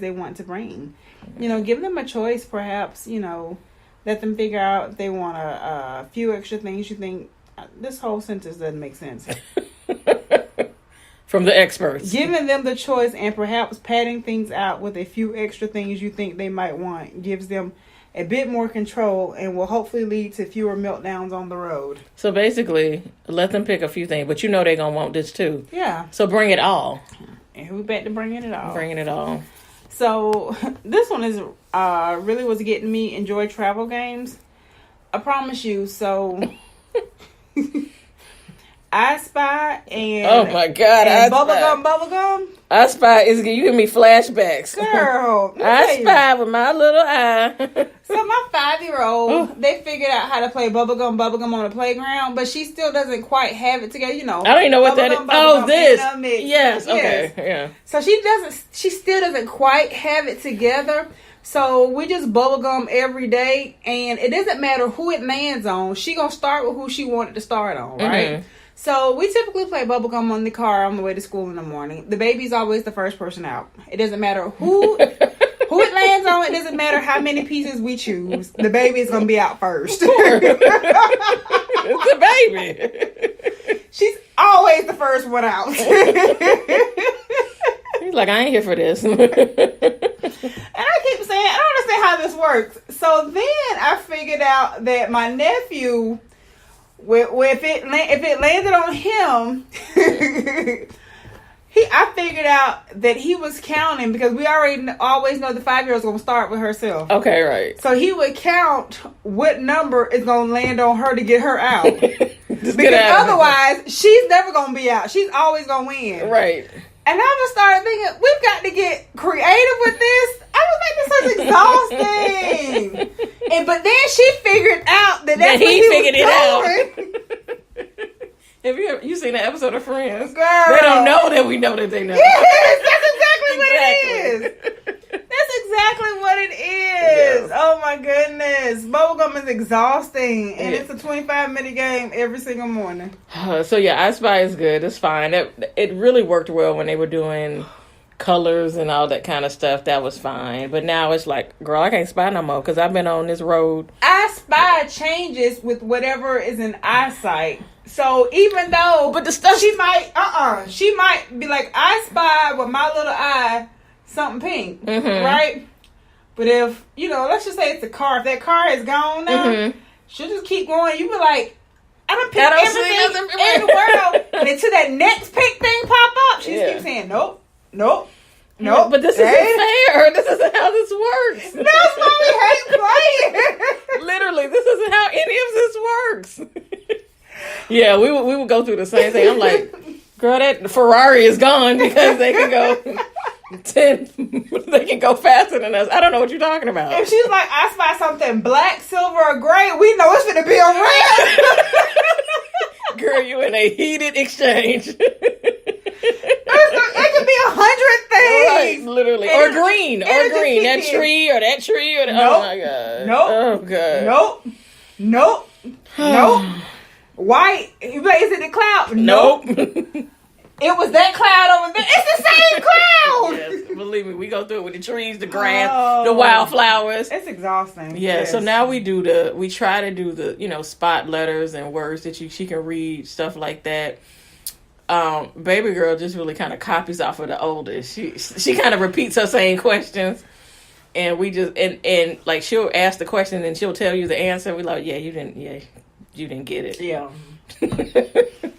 they want to bring. Give them a choice, perhaps, let them figure out if they want a few extra things you think. This whole sentence doesn't make sense. From the experts. Giving them the choice and perhaps padding things out with a few extra things you think they might want gives them a bit more control and will hopefully lead to fewer meltdowns on the road. So basically, let them pick a few things, but they're going to want this too. Yeah. So bring it all. And who back to bringing it all? Bringing it all. So this one is really was getting me enjoy travel games. I promise you. So I Spy and oh my God, and bubblegum. I Spy is you give me flashbacks. Girl, I Spy with my little eye. So my 5-year-old, they figured out how to play bubblegum on the playground, but she still doesn't quite have it together. I don't even know what that is. Oh, this. Yes. Okay. Yeah. So she still doesn't quite have it together. So we just bubblegum every day, and it doesn't matter who it lands on. She gonna start with who she wanted to start on, right? Mm-hmm. So we typically play bubblegum on the car on the way to school in the morning. The baby's always the first person out. It doesn't matter who it lands on. It doesn't matter how many pieces we choose. The baby is gonna be out first. It's a baby. She's always the first one out. He's like, I ain't here for this. And I keep saying, I don't understand how this works. So then I figured out that my nephew, if it landed on him, I figured out that he was counting because we always know the 5-year-old's going to start with herself. Okay, right. So he would count what number is going to land on her to get her out. Because otherwise, she's never going to be out. She's always going to win. Right. And I just started thinking, we've got to get creative with this. I was like, this is exhausting. But then she figured out that that's what he figured it out. Have you seen that episode of Friends? Girl. They don't know that we know that they know. Yes, that's exactly what it is. That's exactly what it is. Yeah. Oh my goodness. Bubblegum is exhausting. And it's a 25-minute game every single morning. So yeah, I Spy is good. It's fine. It really worked well when they were doing colors and all that kind of stuff. That was fine. But now it's like, girl, I can't spy no more because I've been on this road. I Spy changes with whatever is in eyesight. So even though, but the stuff she might be like, I spy with my little eye something pink, right? But if let's just say it's a car. If that car is gone now, she'll just keep going. You be like, I done picked everything in the world, and until that next pink thing pop up, she just keeps saying nope. But this isn't fair. This isn't how this works. That's why we hate playing. Literally, this isn't how any of this works. Yeah, we would go through the same thing. I'm like, girl, that Ferrari is gone because they can go 10. They can go faster than us. I don't know what you're talking about. If she's like, I spy something black, silver, or gray, we know it's gonna be a red. Girl, you in a heated exchange. It could be 100 things. Right, literally. Or green. That tree or that tree. Or nope. Oh, my God. Nope. Oh, God. Nope. White. Is it the cloud? Nope. It was that cloud over there. It's the same cloud. Yes, believe me, we go through it with the trees, the grass, the wildflowers. It's exhausting. Yeah, yes. So now we try to do the, spot letters and words that she can read, stuff like that. Baby girl just really kind of copies off of the oldest. She kind of repeats her same questions, and we just and like she'll ask the question and she'll tell you the answer. We like, you didn't get it. Yeah.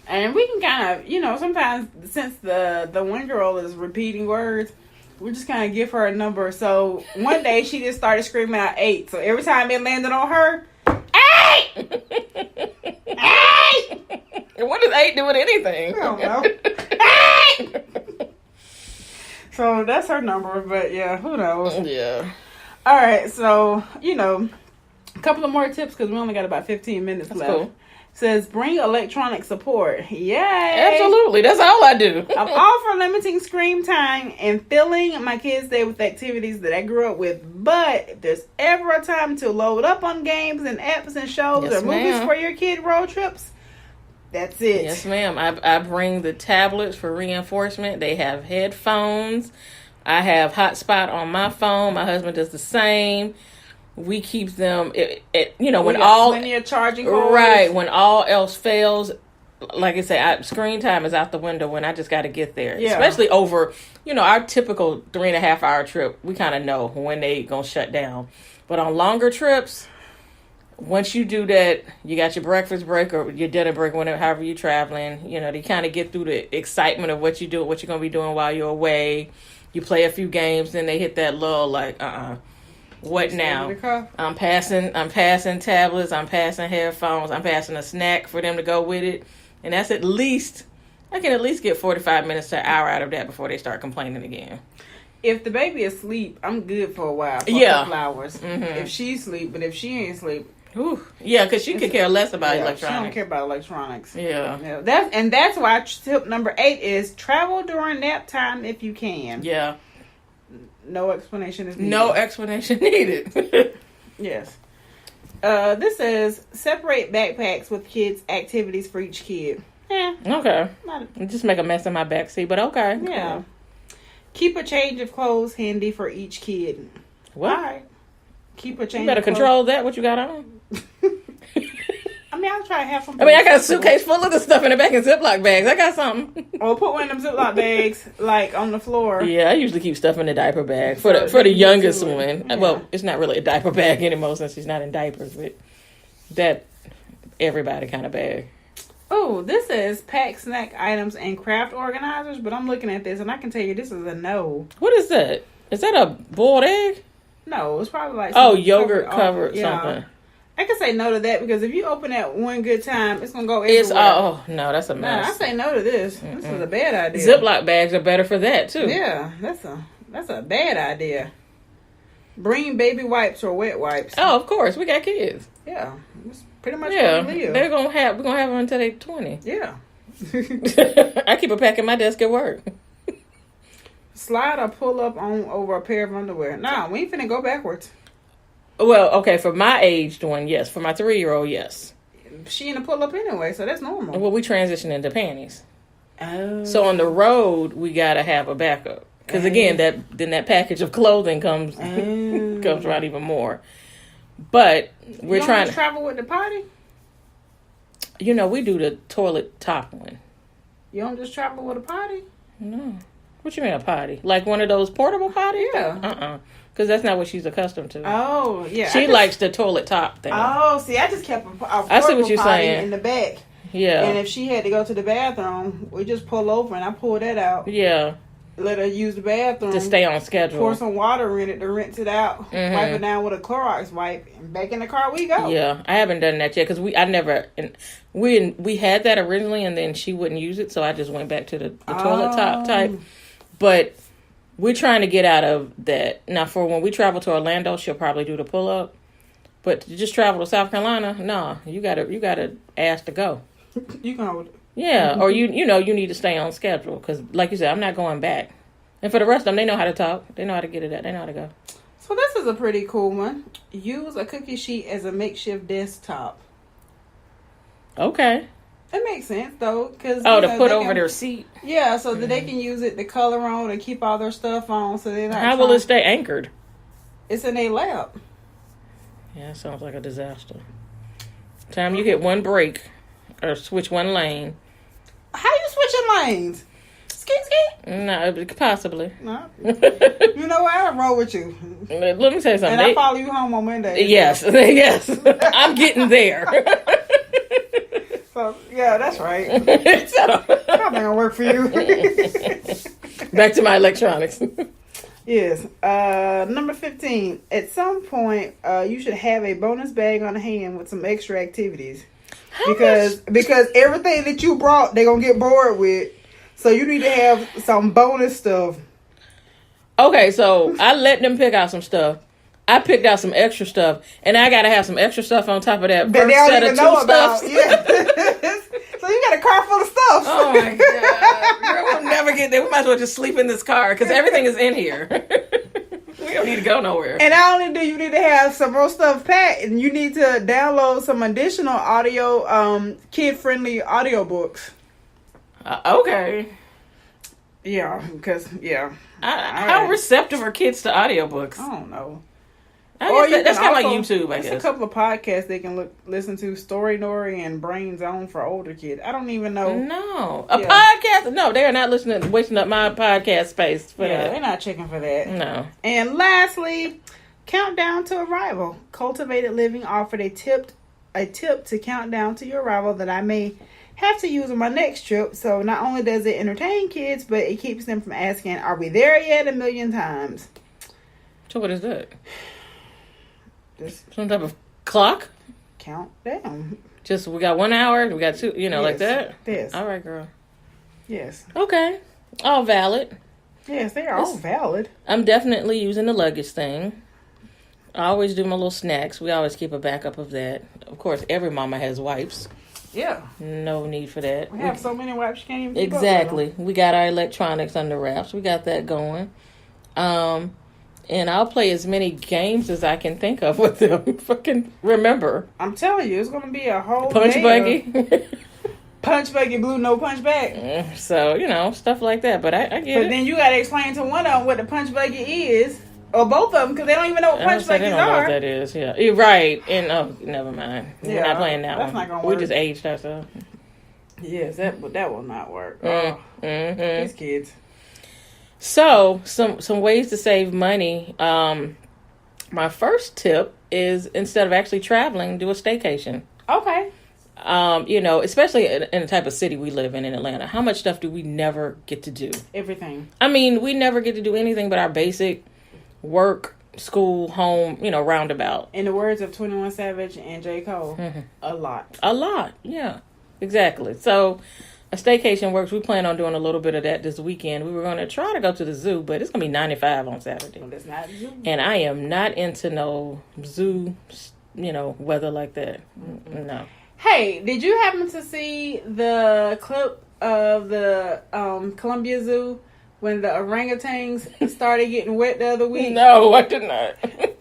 And we can kind of, sometimes since the one girl is repeating words, we just kind of give her a number. So one day she just started screaming out 8. So every time it landed on her, 8! 8! And what does 8 do with anything? I don't know. 8! So that's her number, but yeah, who knows? Yeah. All right, so, a couple of more tips because we only got about 15 minutes left. Cool. Says, bring electronic support. Yay! Absolutely. That's all I do. I'm all for limiting screen time and filling my kids' day with activities that I grew up with. But if there's ever a time to load up on games and apps and shows or movies for your kid road trips, that's it. Yes, ma'am. I bring the tablets for reinforcement. They have headphones. I have hotspot on my phone. My husband does the same. We keep them, when all plenty of charging cords. Right, when all else fails. Like I say, screen time is out the window when I just got to get there. Yeah. Especially over, our typical 3.5 hour trip. We kind of know when they gonna shut down. But on longer trips, once you do that, you got your breakfast break or your dinner break, whenever, however you're traveling. They kind of get through the excitement of what you do, what you're gonna be doing while you're away. You play a few games, then they hit that lull. Like, what now? I'm passing tablets. I'm passing headphones. I'm passing a snack for them to go with it. And that's I can at least get 45 minutes to an hour out of that before they start complaining again. If the baby is asleep, I'm good for a while, for a couple hours. Mm-hmm. If she's asleep, but if she ain't asleep... Yeah, because she could care less about electronics. She don't care about electronics. Yeah. That's why tip number 8 is travel during nap time if you can. Yeah. No explanation is needed. No explanation needed. Yes. This says, separate backpacks with kids' activities for each kid. Okay. Just make a mess in my backseat, but okay. Yeah. Cool. Keep a change of clothes handy for each kid. What? All right. Keep a change You better of clothes. control that, what you got on. I'll try to have some. I got a suitcase full of the stuff in the back in Ziploc bags. I got something. Or put one of them Ziploc bags, on the floor. Yeah, I usually keep stuff in the diaper bag. For the youngest one. Yeah. Well, it's not really a diaper bag anymore since she's not in diapers, but that everybody kind of bag. Oh, this says pack snack items and craft organizers, but I'm looking at this and I can tell you this is a no. What is that? Is that a boiled egg? No, it's probably like yogurt covered something. I can say no to that because if you open that one good time, it's gonna go everywhere. No, that's a mess. Nah, I say no to this. Mm-mm. This is a bad idea. Ziploc bags are better for that too. Yeah, that's a bad idea. Bring baby wipes or wet wipes. Oh, of course, we got kids. Yeah, that's pretty much what we live. We're gonna have them until they're 20. Yeah. I keep a pack at my desk at work. Slide or pull up on over a pair of underwear. Nah, we ain't finna go backwards. Well, okay, for my aged one, yes. For my 3-year-old, yes. She in a pull up anyway, so that's normal. Well, we transition into panties. Oh. So on the road, we gotta have a backup. Because again, that package of clothing comes around even more. But we're trying to travel with the potty. We do the toilet top one. You don't just travel with a potty? No. What you mean a potty? Like one of those portable potties? Yeah. Because that's not what she's accustomed to. Oh, yeah. She likes the toilet top thing. Oh, see, I just kept a I see what you're saying. In the back. Yeah. And if she had to go to the bathroom, we just pull over and I pull that out. Yeah. Let her use the bathroom. To stay on schedule. Pour some water in it to rinse it out. Mm-hmm. Wipe it down with a Clorox wipe. And back in the car we go. Yeah. I haven't done that yet because we had that originally and then she wouldn't use it. So I just went back to the toilet top type. But we're trying to get out of that. Now, for when we travel to Orlando, she'll probably do the pull-up. But to just travel to South Carolina, no. You gotta ask to go. You can hold it. Yeah, or you need to stay on schedule. Because, like you said, I'm not going back. And for the rest of them, they know how to talk. They know how to get it out. They know how to go. So this is a pretty cool one. Use a cookie sheet as a makeshift desktop. Okay. It makes sense, though. Cause, to put over their seat? Yeah, so that they can use it to color on and keep all their stuff on. So they're not How will it stay anchored? It's in their lap. Yeah, it sounds like a disaster. Time you hit one break or switch one lane. How you switching lanes? Ski? No, possibly. No. You know what? I roll with you. Let me say something. And I follow you home on Monday. Yes, yes. I'm getting there. So, yeah, that's right. Probably gonna work for you. Back to my electronics. Yes. Number 15. At some point, you should have a bonus bag on hand with some extra activities. Because everything that you brought, they're gonna get bored with. So you need to have some bonus stuff. Okay, so I let them pick out some stuff. I picked out some extra stuff, and I gotta have some extra stuff on top of that first set of two stuff. Yeah. So you got a car full of stuff. Oh my god, girl, we'll never get there. We might as well just sleep in this car because everything is in here. We don't need to go nowhere. And not only do you need to have some more stuff packed, and you need to download some additional audio, kid-friendly audiobooks. Okay. Yeah, because How receptive are kids to audiobooks? I don't know. I guess that's kind of like YouTube, I guess. There's a couple of podcasts they can listen to, Story Nori and Brain Zone for older kids. I don't even know. No. Podcast? No, they are not wasting up my podcast space for that. They're not checking for that. No. And lastly, Countdown to Arrival. Cultivated Living offered a tip to count down to your arrival that I may have to use on my next trip. So not only does it entertain kids, but it keeps them from asking, "Are we there yet?" 1,000,000 times. So what is that? Some type of clock? Count down. Just, we got 1 hour, we got 2, yes. like that? Yes. All right, girl. Yes. Okay. All valid. Yes, they are all valid. I'm definitely using the luggage thing. I always do my little snacks. We always keep a backup of that. Of course, every mama has wipes. Yeah. No need for that. We have so many wipes you can't even keep Exactly. up with them. We got our electronics under wraps. We got that going. And I'll play as many games as I can think of with them. If I can remember. I'm telling you, it's going to be a whole Punch day buggy. Punch buggy blue, no punch back. So, stuff like that. But I get it. But then you got to explain to one of them what the punch buggy is. Or both of them, because they don't even know what punch buggies they don't know what that is, yeah. You're right. And, never mind. We're not playing that one. That's not going to work. We just aged ourselves. Yes, that will not work. Mm-hmm. These kids. So, some ways to save money. My first tip is, instead of actually traveling, do a staycation. Okay. Especially in the type of city we live in Atlanta. How much stuff do we never get to do? Everything. I mean, we never get to do anything but our basic work, school, home, roundabout. In the words of 21 Savage and J. Cole, a lot. A lot, yeah. Exactly. So, a staycation works. We plan on doing a little bit of that this weekend. We were going to try to go to the zoo, but it's going to be 95 on Saturday. Well, that's not zoo. And I am not into no zoo, weather like that. Mm-mm. No. Hey, did you happen to see the clip of the Columbia Zoo when the orangutans started getting wet the other week? No, I did not.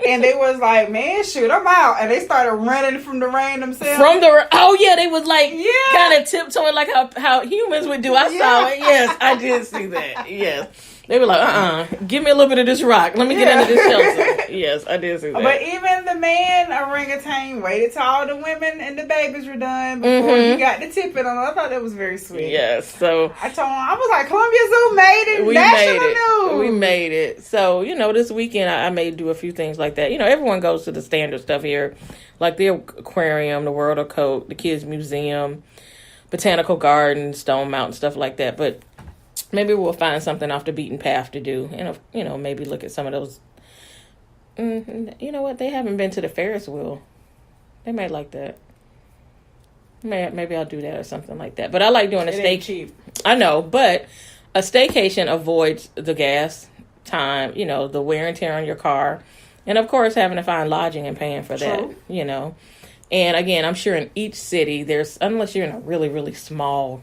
And they was like, "Man, shoot, I'm out." And they started running from the rain themselves. They was like kind of tiptoeing like how humans would do. I saw it. Yes, I did see that. Yes. They were like, give me a little bit of this rock. Let me get into this shelter. Yes, I did see that. But even the man orangutan waited till all the women and the babies were done before he got the tipping on. I thought that was very sweet. Yes, so I told him, I was like, Columbia Zoo made it. We made it. So, this weekend I may do a few things like that. Everyone goes to the standard stuff here, like the aquarium, the World of Coke, the Kids Museum, Botanical Gardens, Stone Mountain, stuff like that. But maybe we'll find something off the beaten path to do. And, maybe look at some of those. You know what? They haven't been to the Ferris wheel. They might like that. Maybe I'll do that or something like that. But I like doing a staycation. I know, but a staycation avoids the gas time, the wear and tear on your car. And, of course, having to find lodging and paying for that, And, again, I'm sure in each city, unless you're in a really, really small,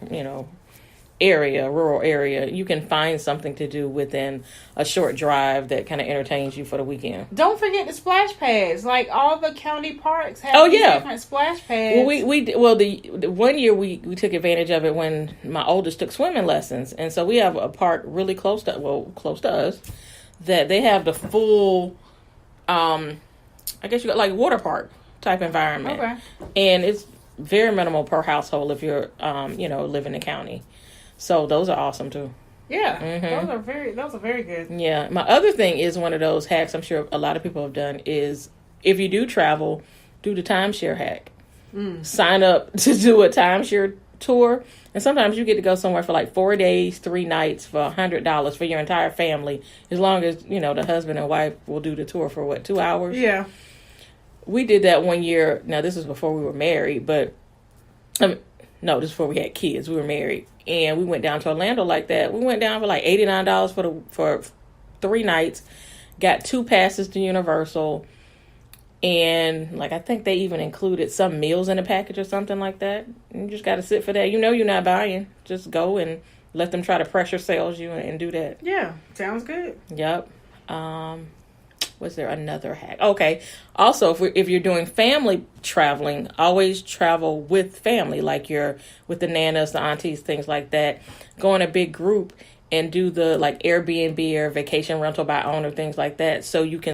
rural area, you can find something to do within a short drive that kind of entertains you for the weekend. Don't forget the splash pads. Like all the county parks have different splash pads. Well, the 1 year we took advantage of it when my oldest took swimming lessons, and so we have a park really close to us that they have the full, I guess you got like water park type environment. Okay. And it's very minimal per household if you're live in the county. So those are awesome too. Yeah, those are very good. Yeah, my other thing is one of those hacks I'm sure a lot of people have done is if you do travel, do the timeshare hack. Sign up to do a timeshare tour, and sometimes you get to go somewhere for like 4 days, 3 nights for $100 for your entire family, as long as the husband and wife will do the tour for 2 hours. Yeah, we did that 1 year. Now this was before we were married, but no, this is before we had kids. We were married. And we went down to Orlando like that. We went down for like $89 for 3 nights. Got 2 passes to Universal. And I think they even included some meals in the package or something like that. You just got to sit for that. You're not buying. Just go and let them try to pressure sales you and do that. Yeah, sounds good. Yep. Was there another hack? Okay. Also, if you're doing family traveling, always travel with family, like you're with the nanas, the aunties, things like that. Go in a big group and do the like Airbnb or vacation rental by owner, things like that, so you can